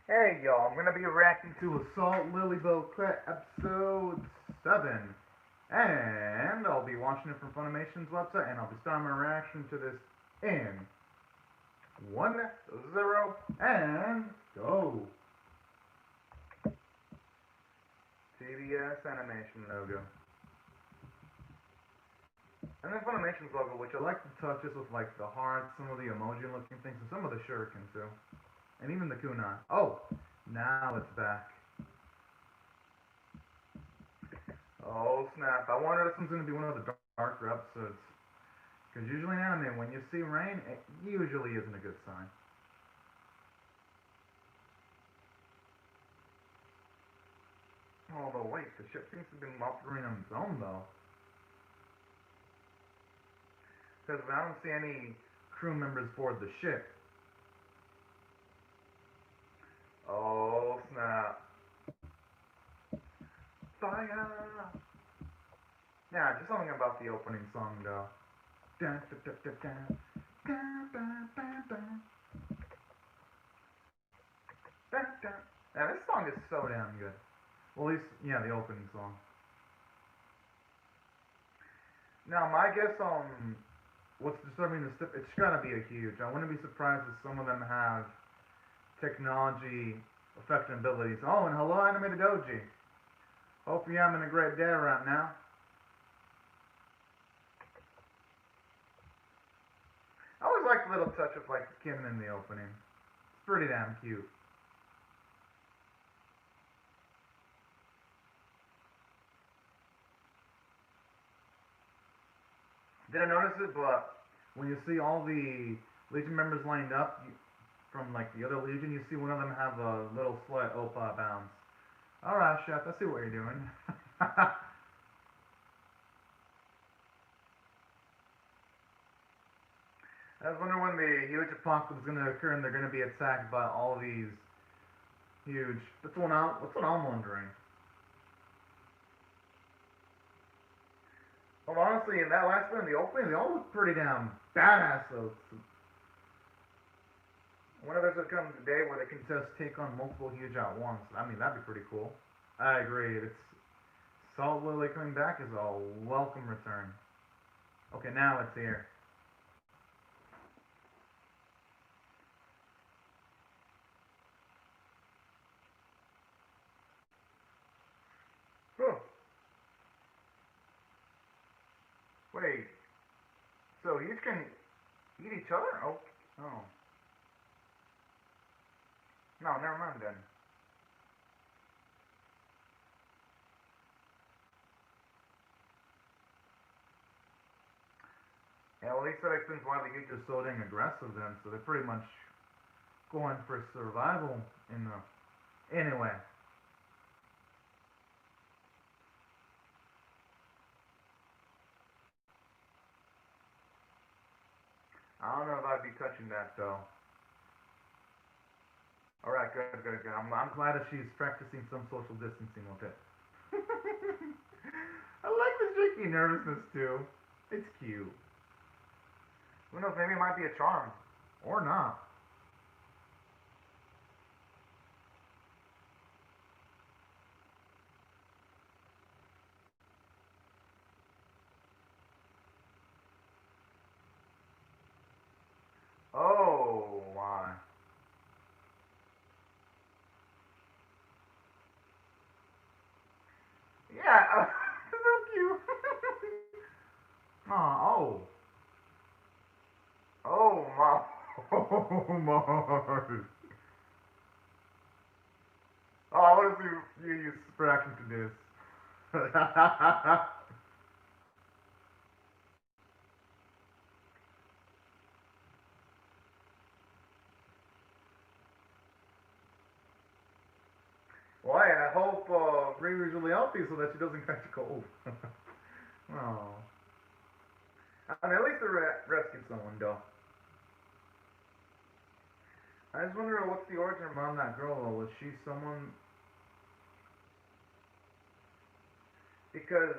Hey y'all, I'm gonna be reacting to Assault Lily BOUQUET episode 7. And I'll be watching it from Funimation's website, and I'll be starting my reaction to this in 1, 0, and go. TBS animation logo. And then Funimation's logo, which I like to touch just with like the hearts, some of the emoji looking things, and some of the shuriken too. And even the kunai. Oh, now it's back. Oh snap! I wonder if this one's gonna be one of the darker episodes. Because usually in anime, when you see rain, it usually isn't a good sign. Although wait, the ship seems to be operating on its own though. Because I don't see any crew members board the ship. Oh snap! Fire! Yeah, just something about the opening song though. Dun, dun, dun, dun, dun. Dun, dun, dun, dun. Dun, dun. Yeah, this song is so damn good. Well, at least, yeah, the opening song. Now, my guess on what's disturbing this stuff, it's gotta be a huge. I wouldn't be surprised if some of them have technology affecting abilities. Oh, and hello, Animated Doji. Hope you're having a great day right now. I always like the little touch of like Kim in the opening. It's pretty damn cute. Didn't notice it, but when you see all the Legion members lined up from like the other Legion, you see one of them have a little slight Opa bounce. Alright, Chef, I see what you're doing. I was wondering when the huge apocalypse is going to occur and they're going to be attacked by all these huge. That's what I'm wondering. Well, honestly, in that last one in the opening, they all look pretty damn badass, though. I wonder if there's going to come a day where they can just take on multiple huge at once. I mean, that'd be pretty cool. I agree. It's Salt Lily coming back is a welcome return. Okay, now it's here. Huh. Wait. So you can eat each other? Oh. Oh. No, never mind then. Yeah, well, at least that explains why the Geeks are so dang aggressive then. So they're pretty much going for survival in the. Anyway. I don't know if I'd be touching that though. Alright, good, good, good. I'm glad that she's practicing some social distancing with it. I like the shaky nervousness too. It's cute. Who knows, maybe it might be a charm. Or not. Oh, my. Yeah, so cute. Oh. Oh, my. Oh, my. Oh, I want to see you use reaction to this. Well, hey, I hope Riri's really healthy so that she doesn't catch a cold. Oh. I mean, at least they rescued someone, though. I just wonder what's the origin around that girl, though. Was she someone... Because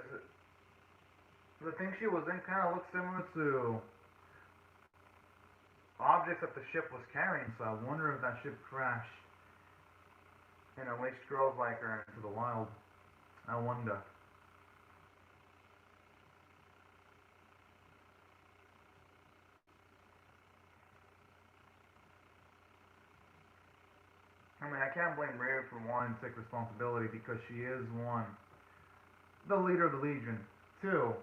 the thing she was in kind of looked similar to objects that the ship was carrying, so I wonder if that ship crashed Unleashed girls like her into the wild. I wonder. I mean, I can't blame Riri for wanting to take responsibility because she is one, the leader of the Legion. Two,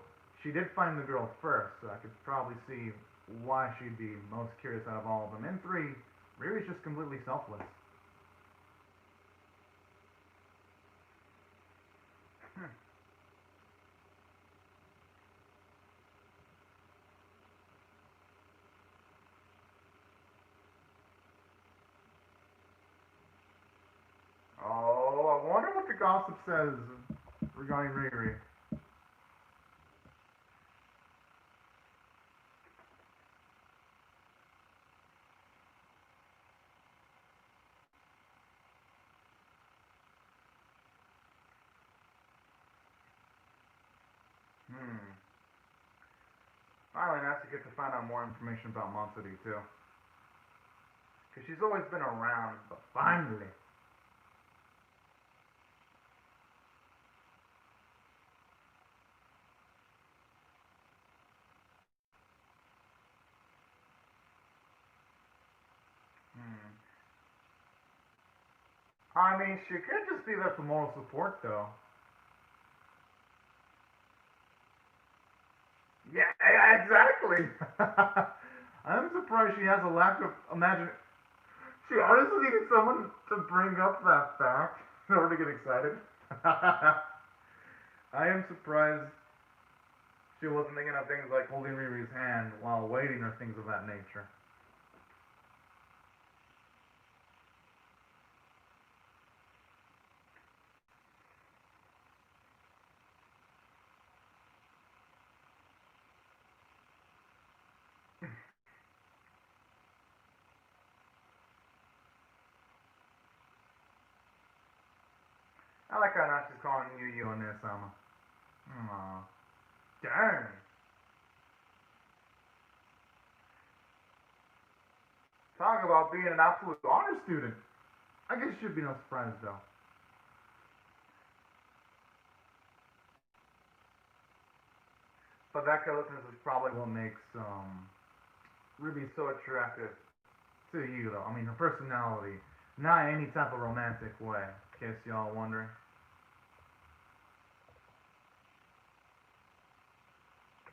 she did find the girl first, so I could probably see why she'd be most curious out of all of them. And three, Riri's just completely selfless. Oh, I wonder what the gossip says regarding Riri. Hmm. Finally, nice to get to find out more information about Monty too. Because she's always been around, but finally. Hmm. I mean, she could just be there for moral support, though. Yeah, exactly. I'm surprised she has a lack of imagine. She honestly needed someone to bring up that fact in order to get excited. I am surprised she wasn't thinking of things like holding Riri's hand while waiting or things of that nature. I like how now she's calling you and this, Aw. Dang. Talk about being an absolute honor student. I guess it should be no surprise, though. But that carelessness is probably what makes Ruby so attractive to you, though. I mean, her personality, not in any type of romantic way. In case y'all wondering.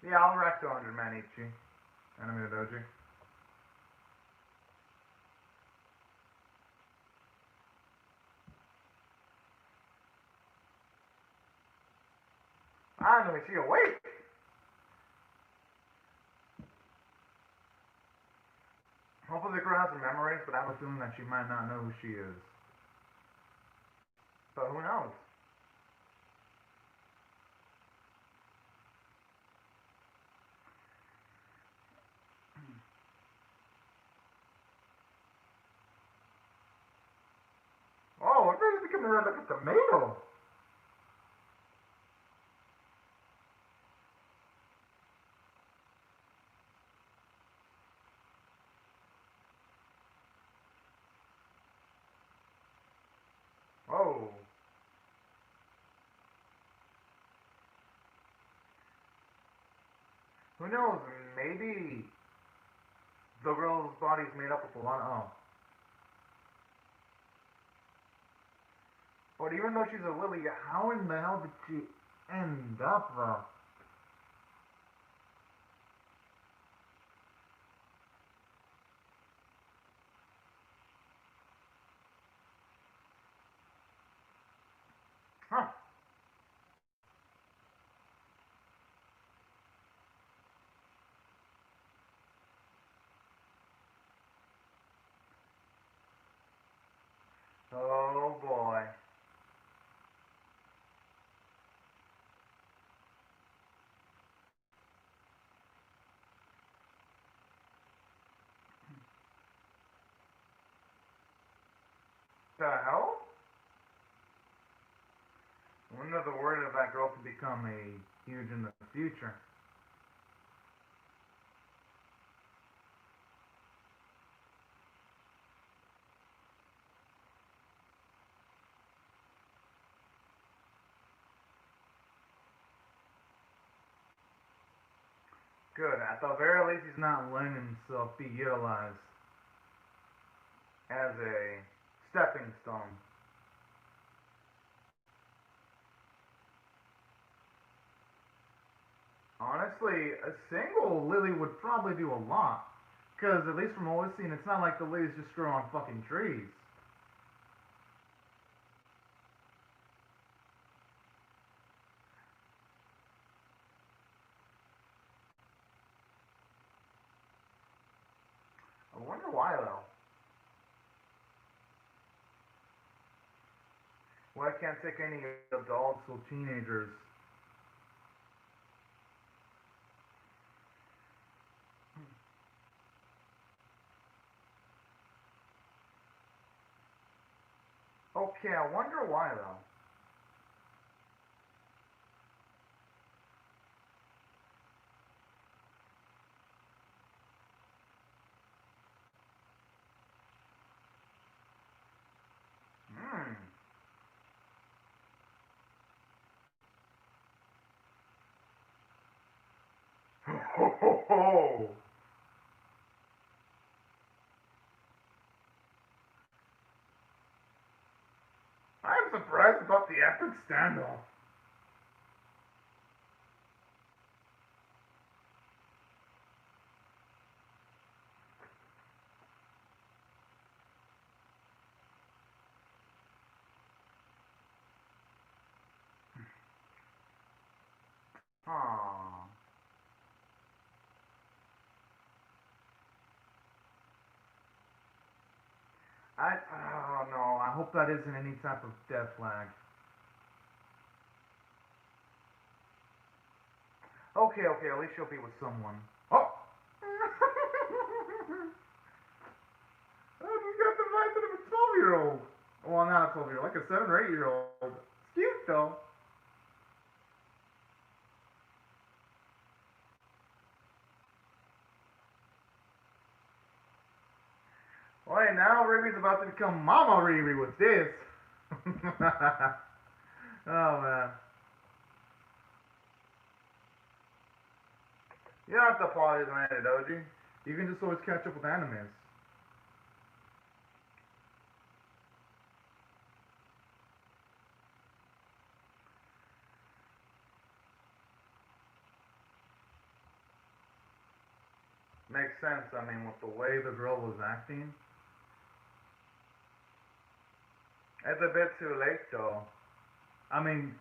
Yeah, I'll rack 200 man Ichi. Enemy Doji. Finally, she awake. Hopefully, the girl has some memories, but I have a feeling that she might not know who she is. But who knows? Oh, her face is becoming red like a tomato. Oh. Who knows? Maybe the girl's body's made up of a lot of. Oh. But even though she's a lily, how in the hell did she end up, though? Huh. Oh boy. The hell? I wonder if the word of that girl could become a huge in the future. Good. At the very least, he's not letting himself be utilized as a stepping stone. Honestly, a single lily would probably do a lot. Because, at least from what we've seen, it's not like the lilies just grow on fucking trees. I wonder why, though. Why can't take any adults or teenagers? Okay, I wonder why, though. Hmm. Ho ho ho! I'm surprised about the epic standoff. Aww. Oh no, I hope that isn't any type of death flag. Okay, okay, at least she'll be with someone. Oh! Oh, you got the mindset of a 12-year-old. Well, not a 12-year-old, like a 7 or 8-year-old. It's cute, though. Well, hey, now Riri's about to become Mama Riri with this. Oh, man. You don't have to apologize on it, Doji. You can just always catch up with animes. Makes sense, I mean, with the way the girl was acting. It's a bit too late, though. I mean,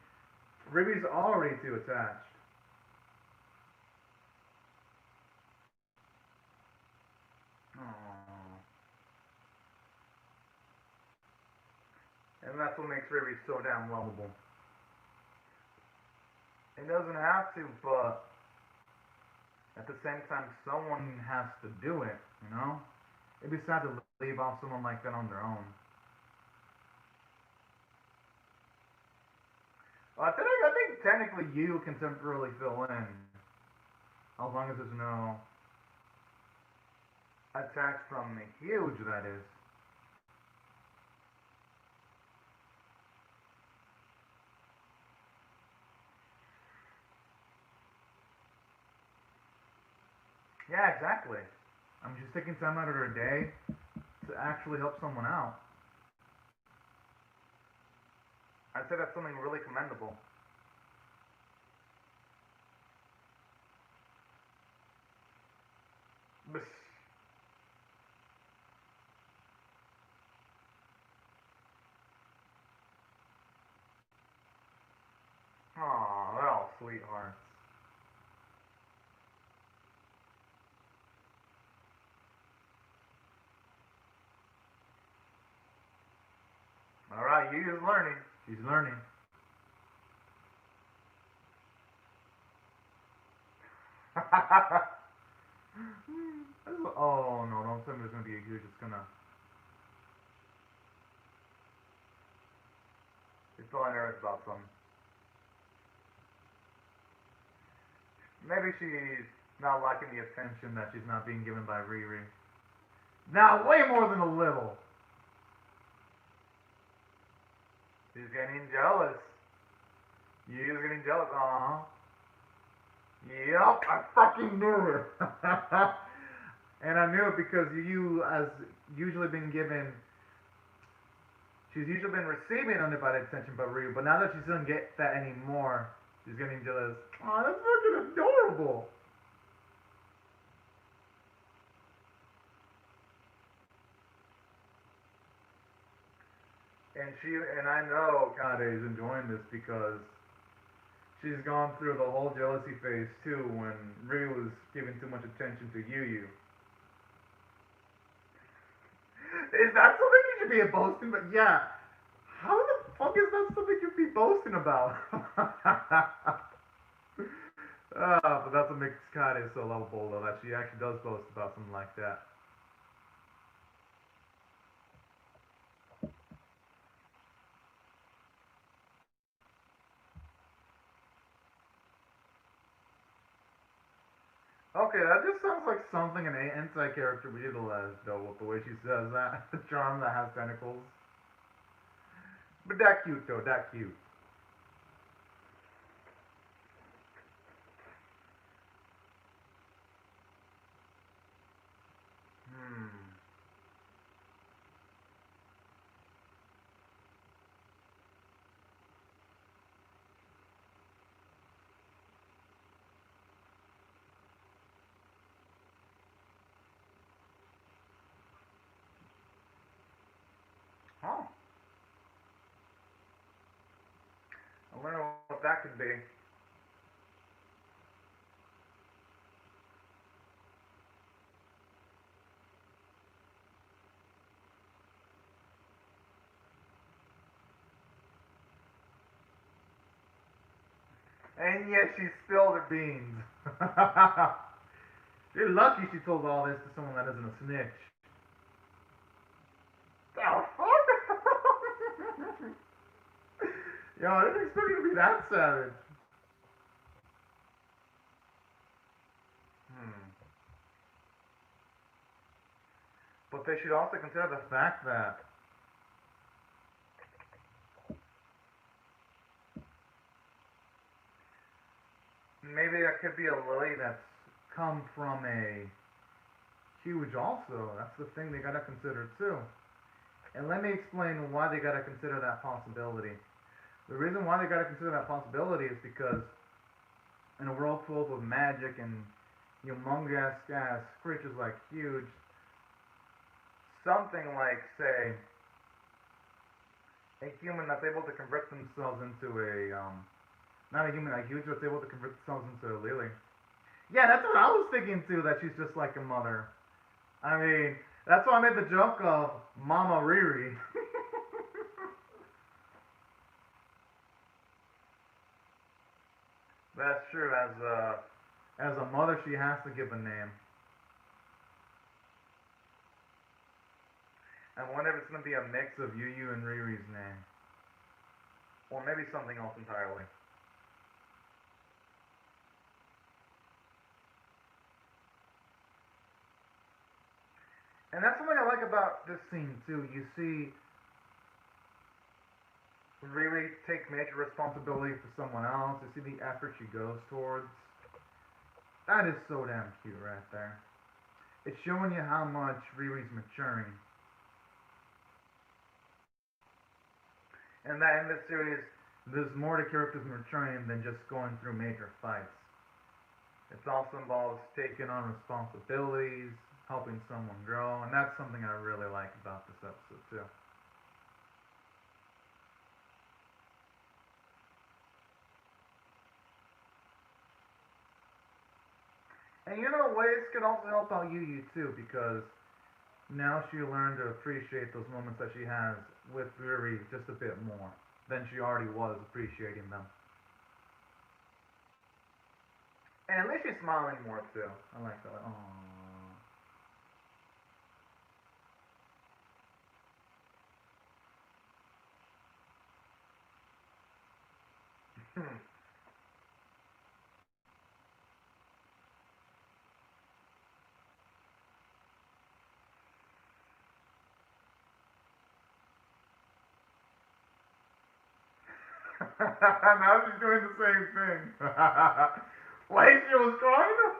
Riri's already too attached. Aww. And that's what makes Riri so damn lovable. It doesn't have to, but at the same time, someone has to do it, you know? It'd be sad to leave off someone like that on their own. Well, I think technically you can temporarily fill in, as long as there's no attacks from the huge, that is. Yeah, exactly. I'm just taking time out of her day to actually help someone out. I'd say that's something really commendable. But, aw, they're all sweethearts. Alright, Yu's learning. She's learning. Oh no, don't tell me there's gonna be a Yu just gonna. She's probably nervous about something. Maybe she's not liking the attention that she's not being given by Riri. Now, way more than a little. She's getting jealous. Yu's getting jealous. Uh huh. Yup, I fucking knew it. And I knew it because you, as usually been given, she's usually been receiving undivided attention by Ryu, but now that she doesn't get that anymore, she's getting jealous. Oh, that's fucking adorable. And I know Kade is enjoying this because she's gone through the whole jealousy phase too when Ryu was giving too much attention to Yu. Is that something you should be boasting? But yeah, how the fuck is that something you'd be boasting about? But that's what makes Kade so lovable though, that she actually does boast about something like that. Okay, that just sounds like something an anti-character would utilize, though, with the way she says that. The charm that has tentacles. But that cute, though, that cute. Hmm. Oh. I wonder what that could be. And yet she spilled her beans. You're lucky she told all this to someone that isn't a snitch. Oh, fuck? Yo, I didn't expect you to be that savage. Hmm. But they should also consider the fact that maybe that could be a lily that's come from a huge also. That's the thing they gotta consider too. And let me explain why they gotta consider that possibility. The reason why they gotta consider that possibility is because in a world full of magic and humongous ass creatures like huge, something like say a human that's able to convert themselves into a not a human like huge that's able to convert themselves into a lily. Yeah, that's what I was thinking too. That she's just like a mother. I mean, that's why I made the joke of Mama Riri. That's true. As a mother, she has to give a name. I wonder if it's gonna be a mix of Yu and Riri's name, or maybe something else entirely. And that's something I like about this scene too. You see Riri take major responsibility for someone else. You see the effort she goes towards. That is so damn cute right there. It's showing you how much Riri's maturing. And that in this series, there's more to characters maturing than just going through major fights. It also involves taking on responsibilities, helping someone grow, and that's something I really like about this episode too. And you know, ways can also help out Yu too, because now she learned to appreciate those moments that she has with Riri just a bit more than she already was appreciating them. And at least she's smiling more too. I like that. Like, aww. Now she's doing the same thing. Wait, she was crying?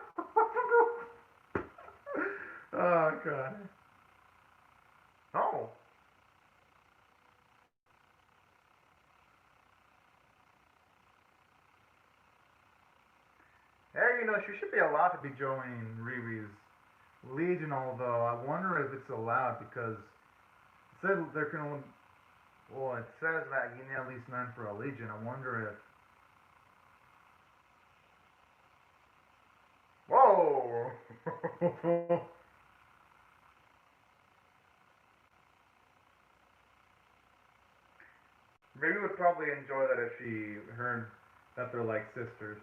Oh, God. Oh. Hey, she should be allowed to be joining Riri's Legion, although I wonder if it's allowed because it said there can only. Well, it says that you need at least 9 for a Legion. I wonder if. Whoa! Maybe would probably enjoy that if she heard that they're like sisters.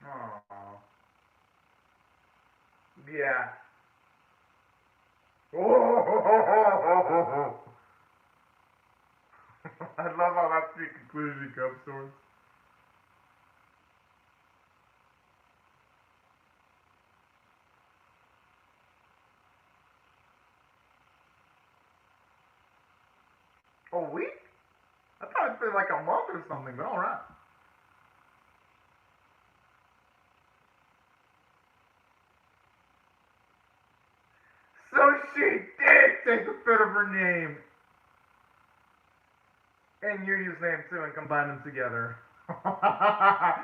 Aww. Yeah. I love how that's the conclusion he comes towards. A week? I thought it'd been like a month or something, but alright. So she did take a bit of her name and Yu's name too and combine them together. I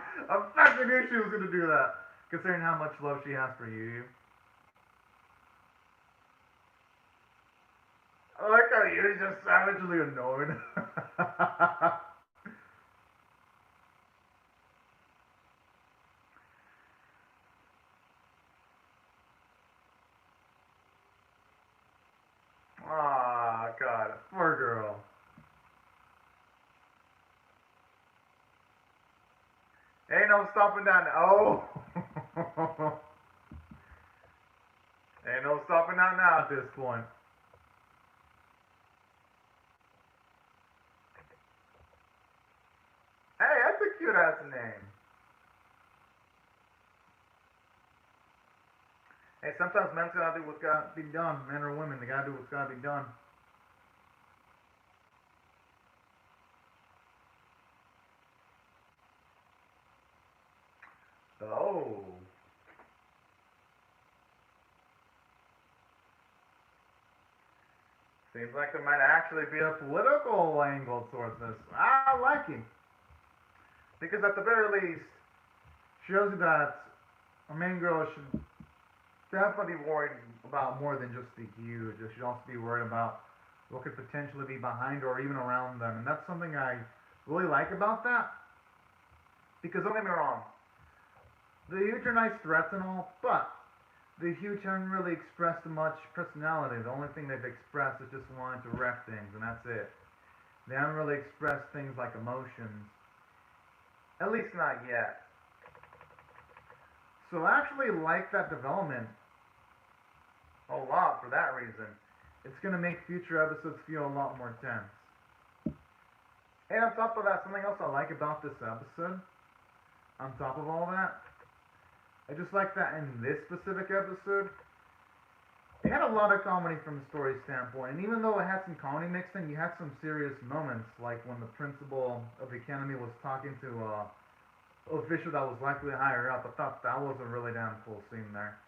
fucking knew she was gonna do that, considering how much love she has for Yu. I like how Yu's just savagely annoyed. Aw, God, poor girl. Ain't no stopping that. Oh. Ain't no stopping that now at this point. Hey, that's a cute ass name. Hey, sometimes men's gotta do what's gotta be done. Men or women, they gotta do what's gotta be done. Oh. Seems like there might actually be a political angle towards this. I like it. Because at the very least, shows you that a main girl should definitely be worried about more than just the huge. She should also be worried about what could potentially be behind or even around them. And that's something I really like about that. Because don't get me wrong, the huge are nice threats and all, but the huge haven't really expressed much personality. The only thing they've expressed is just wanting to wreck things, and that's it. They haven't really expressed things like emotions. At least not yet. So I actually like that development a lot for that reason. It's going to make future episodes feel a lot more tense. And on top of that, something else I like about this episode, on top of all that, I just like that in this specific episode, it had a lot of comedy from a story standpoint. And even though it had some comedy mixed in, you had some serious moments, like when the principal of the academy was talking to an official that was likely higher up. I thought that was a really damn cool scene there.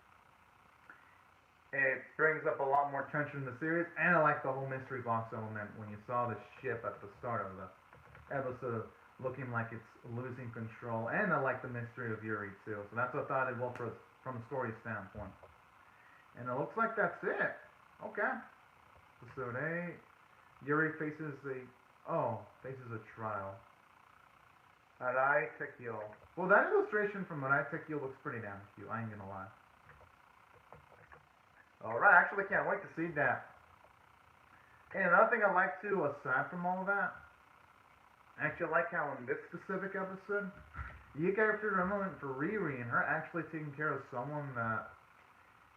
It brings up a lot more tension in the series, and I like the whole mystery box element when you saw the ship at the start of the episode looking like it's losing control, and I like the mystery of Yuri too. So that's what I thought it was from a story standpoint. And it looks like that's it. Okay. Episode 8. Yuri faces a trial. Arai Tekyo. Well, that illustration from Arai Tekyo looks pretty damn cute. I ain't gonna lie. Alright, I actually can't wait to see that. And another thing I like too, aside from all of that, I actually like how in this specific episode, you get a moment for Riri and her actually taking care of someone that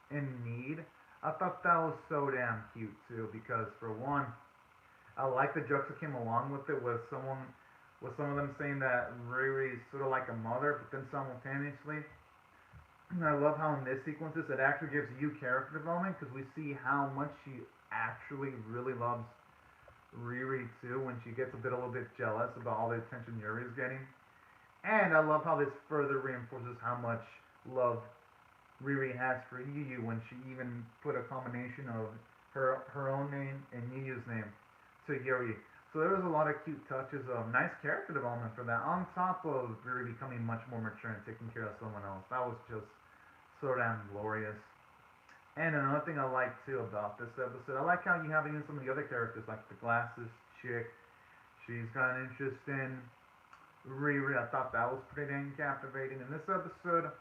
in need. I thought that was so damn cute too, because for one, I like the jokes that came along with it, with some of them saying that Riri's sort of like a mother, but then simultaneously I love how in this sequences it actually gives you character development because we see how much she actually really loves Riri too when she gets a little bit jealous about all the attention Yuri's getting. And I love how this further reinforces how much love Riri has for Yu when she even put a combination of her own name and Yu's name to Yuri. So there was a lot of cute touches of nice character development for that, on top of Riri becoming much more mature and taking care of someone else. That was just so damn glorious. And another thing I like too about this episode, I like how you have even some of the other characters, like the glasses chick. She's got an interest in Riri. I thought that was pretty dang captivating. And this episode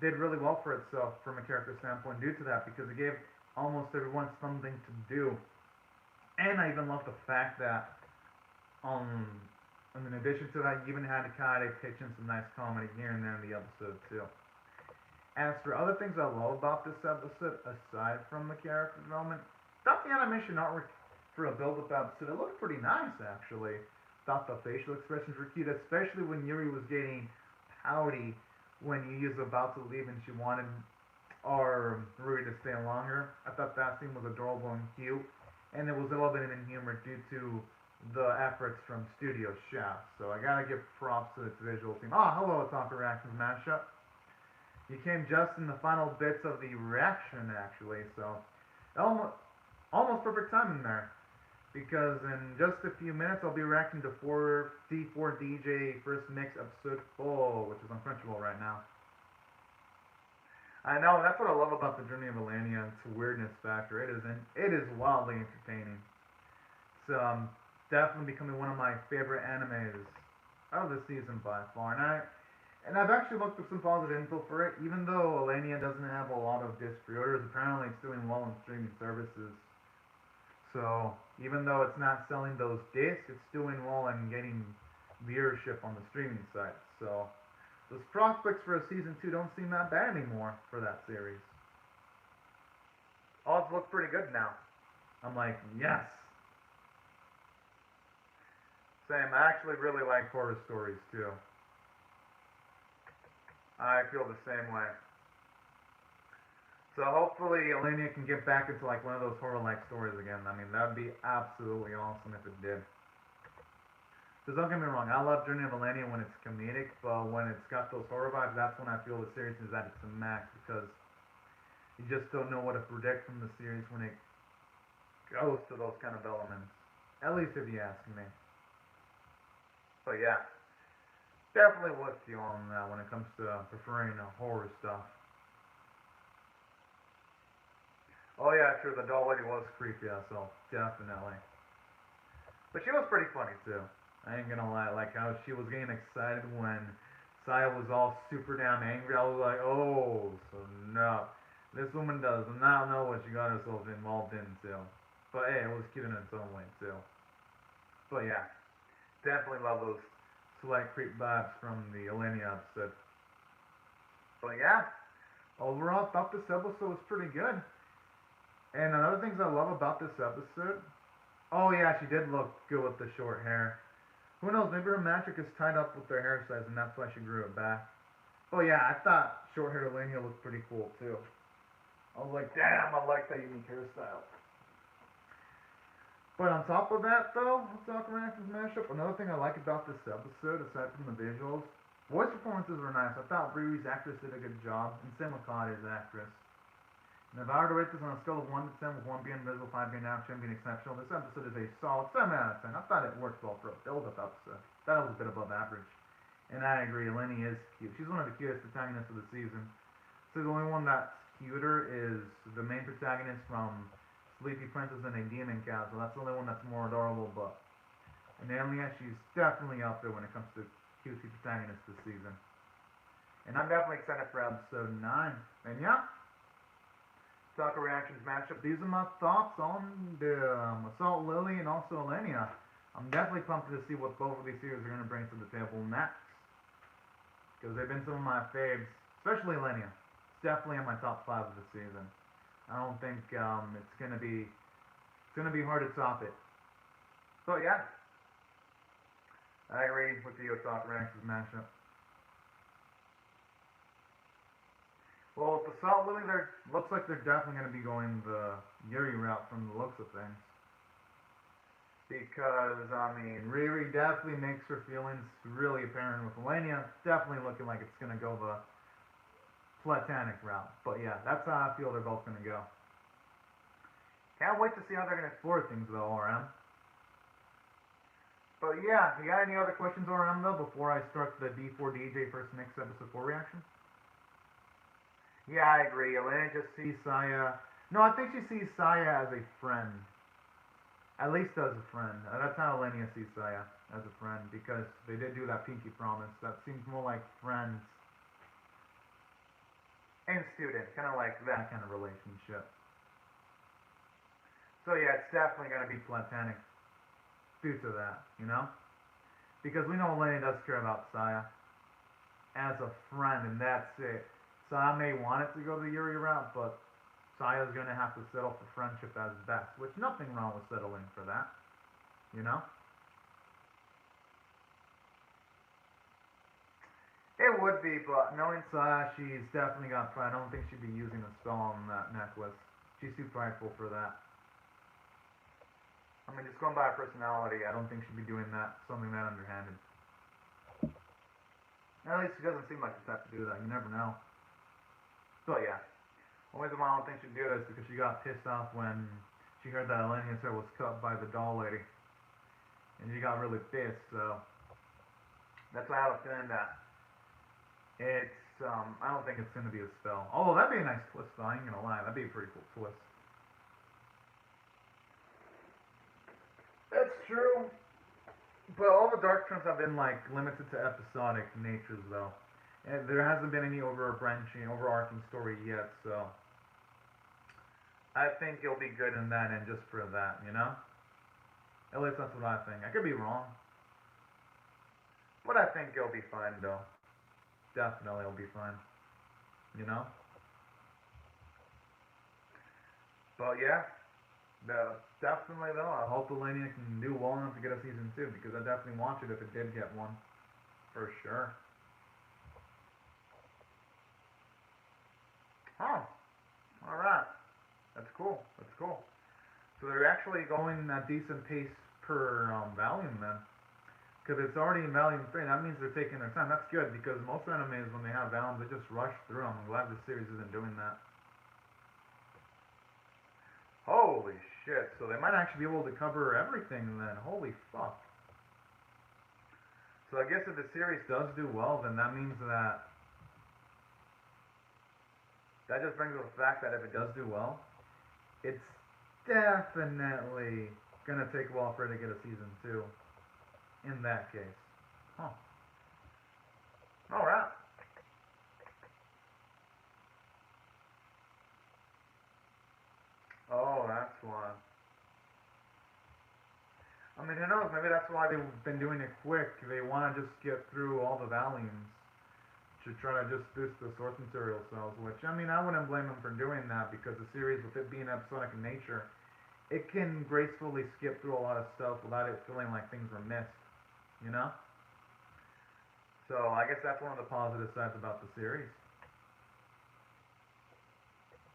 did really well for itself from a character standpoint due to that because it gave almost everyone something to do. And I even love the fact that, um, in addition to that, you even had Kade pitch in some nice comedy here and there in the episode too. As for other things I love about this episode, aside from the character development, thought the animation artwork for a build-up episode, it looked pretty nice actually. Thought the facial expressions were cute, especially when Yuri was getting pouty when Yu was about to leave and she wanted or Ruri to stay longer. I thought that scene was adorable and cute, and it was a little bit in humor due to the efforts from Studio Shaft. So I gotta give props to its visual team. Oh, hello, Otaku Reactions mashup. You came just in the final bits of the reaction, actually, so almost perfect timing there. Because in just a few minutes, I'll be reacting to 4D4DJ First Mix Episode 4, which is on Crunchyroll right now. I know, that's what I love about the Journey of Alania, its weirdness factor. It is wildly entertaining. It's definitely becoming one of my favorite animes of the season by far. And I've actually looked up some positive info for it. Even though Alania doesn't have a lot of disc pre-orders, apparently it's doing well on streaming services. So even though it's not selling those discs, it's doing well and getting viewership on the streaming site. So those prospects for a season 2 don't seem that bad anymore for that series. Odds look pretty good now. I'm like, yes. Same, I actually really like horror stories too. I feel the same way. So hopefully Alania can get back into like one of those horror-like stories again. I mean, that would be absolutely awesome if it did. Because don't get me wrong, I love Journey of Alania when it's comedic, but when it's got those horror vibes, that's when I feel the series is at its max, because you just don't know what to predict from the series when it goes to those kind of elements. At least if you ask me. But yeah. Definitely with you on that when it comes to preferring horror stuff. Oh yeah, sure, the doll lady was creepy so definitely. But she was pretty funny too. I ain't gonna lie, like how she was getting excited when Saya was all super damn angry. I was like, oh, so no. This woman does not know what she got herself involved in too. But hey, it was cute in its own way too. But yeah, definitely love those slight creep vibes from the Alenia episode. But yeah, overall, I thought this episode was pretty good. And another things I love about this episode, oh yeah, she did look good with the short hair. Who knows, maybe her magic is tied up with her hair size and that's why she grew it back. Oh yeah, I thought short-haired Alenia looked pretty cool too. I was like, damn, I like that unique hairstyle. But on top of that, though, Otaku Reactions mashup, another thing I like about this episode, aside from the visuals, voice performances were nice. I thought Riri's actress did a good job, and same with Kade's actress. And if I were to rate this on a scale of 1 to 10, with 1 being invisible, 5 being action, being exceptional, this episode is a solid 7 out of 10. I thought it worked well for a build-up episode. That was a bit above average. And I agree, Lenny is cute. She's one of the cutest protagonists of the season. So the only one that's cuter is the main protagonist from Sleepy Princess in a Demon Castle. That's the only one that's more adorable, but in Alien, she's definitely out there when it comes to cutesy protagonists this season. And I'm definitely excited for episode 9. And yeah, Otaku Reactions matchup. These are my thoughts on the Assault Lily and also Alenia. I'm definitely pumped to see what both of these series are going to bring to the table next. Because they've been some of my faves, especially Alenia. It's definitely in my top 5 of the season. I don't think it's gonna be hard to top it. So yeah, I agree with the Otaku Reactions mashup. Well, with the Salt Lily, looks like they're definitely going to be going the Yuri route from the looks of things. Because, I mean, Riri definitely makes her feelings really apparent with Elenia. It's definitely looking like it's going to go the platonic route. But yeah, that's how I feel they're both going to go. Can't wait to see how they're going to explore things, though, RM. But yeah, you got any other questions, RM, though, before I start the D4 DJ first mix episode 4 reaction? Yeah, I agree. Elena just sees Saya. No, I think she sees Saya as a friend. At least as a friend. That's how Elena sees Saya, as a friend, because they did do that pinky promise. That seems more like friends and student, kind of like that kind of relationship. So yeah, it's definitely going to be platonic due to that, you know? Because we know Elena does care about Saya as a friend, and that's it. Saya may want it to go the Yuri route, but Saya's going to have to settle for friendship as best, which nothing wrong with settling for that, you know? It would be, but knowing Saya, she's definitely got pride. I don't think she'd be using a spell on that necklace. She's too prideful for that. I mean, just going by her personality, I don't think she'd be doing that, something that underhanded. At least she doesn't seem like she'd have to do that. You never know. So yeah. Only reason why I don't think she'd do that is because she got pissed off when she heard that Elenia's hair was cut by the doll lady. And she got really pissed, so that's why I was feeling that. It's, I don't think it's going to be a spell. Although, that'd be a nice twist, though. I ain't going to lie. That'd be a pretty cool twist. That's true. But all the dark trims have been, like, limited to episodic natures, though. And there hasn't been any overarching story yet, so I think you'll be good in that end just for that, you know? At least that's what I think. I could be wrong. But I think you'll be fine, though. Definitely you'll be fine. You know? But yeah. Definitely, though, I hope Elenia can do well enough to get a season 2, because I definitely watch it if it did get one. For sure. Oh. Alright. That's cool. That's cool. So they're actually going at decent pace per volume, then. Because it's already in volume 3, that means they're taking their time. That's good, because most animes, when they have volumes, they just rush through them. I'm glad this series isn't doing that. Holy shit, so they might actually be able to cover everything then. Holy fuck. So I guess if the series does do well, then that means that just brings up the fact that if it does do well, it's definitely gonna take a while for it to get a season 2. In that case. Huh. Alright. Oh, that's why. I mean, who knows? Maybe that's why they've been doing it quick. They want to just get through all the volumes to try to just boost the source material sales, which, I mean, I wouldn't blame them for doing that, because the series, with it being episodic in nature, it can gracefully skip through a lot of stuff without it feeling like things were missed, you know? So, I guess that's one of the positive sides about the series.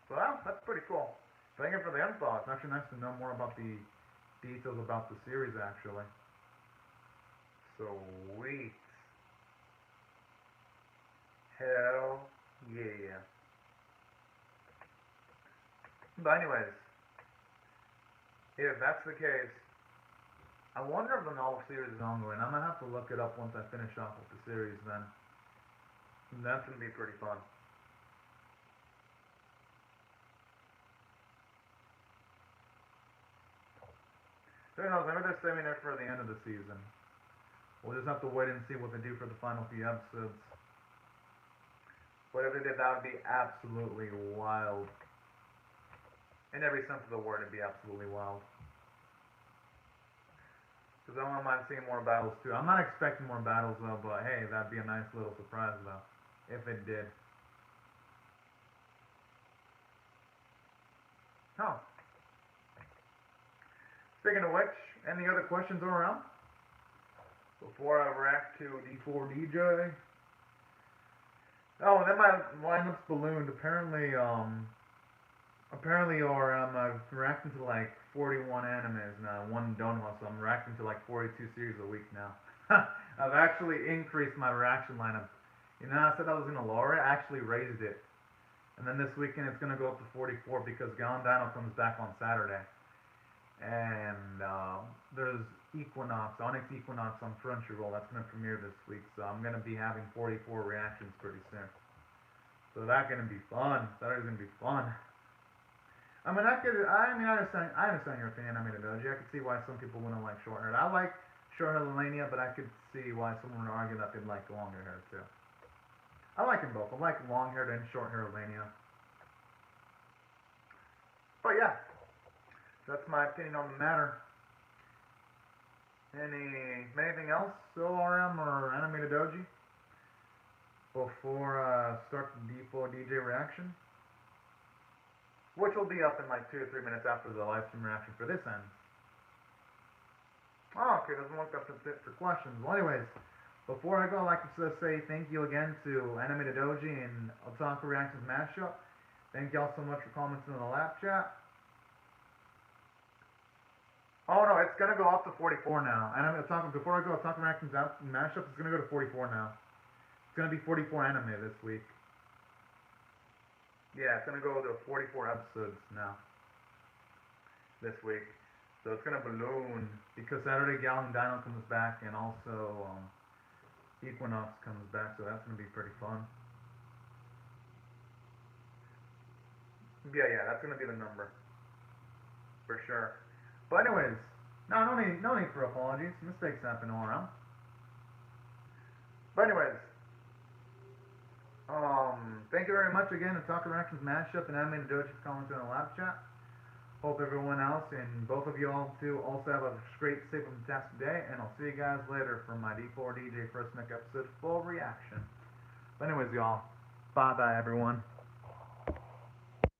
Well, that's pretty cool. Thank you for the info. It's actually nice to know more about the details about the series, actually. Sweet. Hell yeah. But anyways, if that's the case, I wonder if the novel series is ongoing. I'm gonna have to look it up once I finish off with the series then. And that's gonna be pretty fun. So who knows, maybe they're saving it for the end of the season. We'll just have to wait and see what they do for the final few episodes. But if they did, that would be absolutely wild. In every sense of the word, it'd be absolutely wild. Because I wouldn't mind seeing more battles too. I'm not expecting more battles though, but hey, that'd be a nice little surprise though. If it did. Huh. Speaking of which, any other questions around? Before I react to D4 DJ? Oh, and then my lineup's ballooned. Apparently, or I'm reacting to like 41 animes now, one donut, so I'm reacting to like 42 series a week now. I've actually increased my reaction lineup. You know, I said I was gonna lower it. I actually raised it, and then this weekend it's gonna go up to 44 because Gallon Dino comes back on Saturday, and there's Onyx Equinox on Crunchyroll. That's gonna premiere this week, so I'm gonna be having 44 reactions pretty soon. So that's gonna be fun. That is gonna be fun. I understand your opinion. I could see why some people wouldn't like short hair. I like short hair Lelania, but I could see why someone would argue that they'd like longer hair too. I like them both. I like long haired and short hair Lelania. But yeah, that's my opinion on the matter. Anything else, ORM or Animated Doji? Before start the D4 DJ reaction? Which will be up in like 2 or 3 minutes after the live stream reaction for this ends. Oh, okay, doesn't look up to fit for questions. Well, anyways, before I go, I'd like to say thank you again to Animated Doji and Otaku Reactions Mashup. Thank y'all so much for commenting in the live chat. Oh no, it's gonna go up to 44 now. Before I go, Otaku Reactions Mashup is gonna go to 44 now. It's gonna be 44 anime this week. Yeah, it's gonna go to 44 episodes now. This week. So it's gonna balloon because Saturday Gallon Dino comes back and also Equinox comes back, so that's gonna be pretty fun. Yeah, that's gonna be the number. For sure. But anyways, no need for apologies. Mistakes happen all around. But anyways, thank you very much again to Otaku Reactions Mashup and Animated Doji for commenting in the live chat. Hope everyone else and both of you all too also have a great, safe, and fantastic day. And I'll see you guys later for my D4 DJ First Nick episode full reaction. But anyways, y'all, bye bye everyone.